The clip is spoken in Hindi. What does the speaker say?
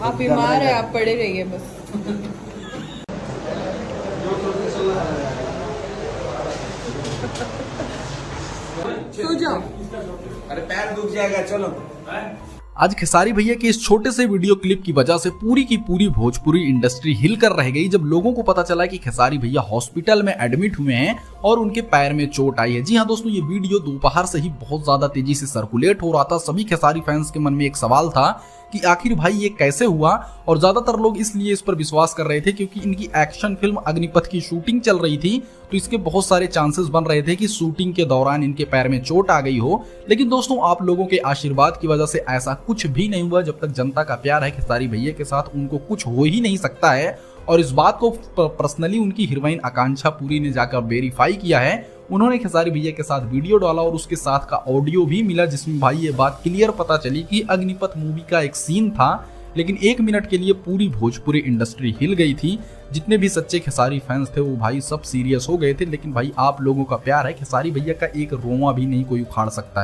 आप बीमार है, आप पड़े रहिए बस। सो जाओ। अरे पैर दुख जाएगा, चलो। आज खेसारी भैया के इस छोटे से वीडियो क्लिप की वजह से पूरी की पूरी भोजपुरी इंडस्ट्री हिल कर रह गई जब लोगों को पता चला कि खेसारी भैया हॉस्पिटल में एडमिट हुए हैं और उनके पैर में चोट आई है। जी हाँ दोस्तों, ये वीडियो दोपहर से ही बहुत ज्यादा तेजी से सर्कुलेट हो रहा था। सभी खेसारी फैंस के मन में एक सवाल था कि आखिर भाई ये कैसे हुआ, और ज्यादातर लोग इसलिए इस पर विश्वास कर रहे थे क्योंकि इनकी एक्शन फिल्म अग्निपथ की शूटिंग चल रही थी, तो इसके बहुत सारे चांसेस बन रहे थे कि शूटिंग के दौरान इनके पैर में चोट आ गई हो। लेकिन दोस्तों, आप लोगों के आशीर्वाद की वजह से ऐसा कुछ भी नहीं हुआ। जब तक जनता का प्यार है खेसारी भैया के साथ, उनको कुछ हो ही नहीं सकता है। और इस बात को पर्सनली उनकी हीरोइन आकांक्षा पुरी ने जाकर वेरीफाई किया है। उन्होंने खेसारी भैया के साथ वीडियो डाला और उसके साथ का ऑडियो भी मिला, जिसमें भाई ये बात क्लियर पता चली कि अग्निपथ मूवी का एक सीन था, लेकिन 1 मिनट के लिए पूरी भोजपुरी इंडस्ट्री हिल गई थी। जितने भी सच्चे खेसारी फैंस थे वो भाई सब सीरियस हो गए थे। लेकिन भाई आप लोगों का प्यार है, खेसारी भैया का एक रोंवा भी नहीं कोई उखाड़ सकता है।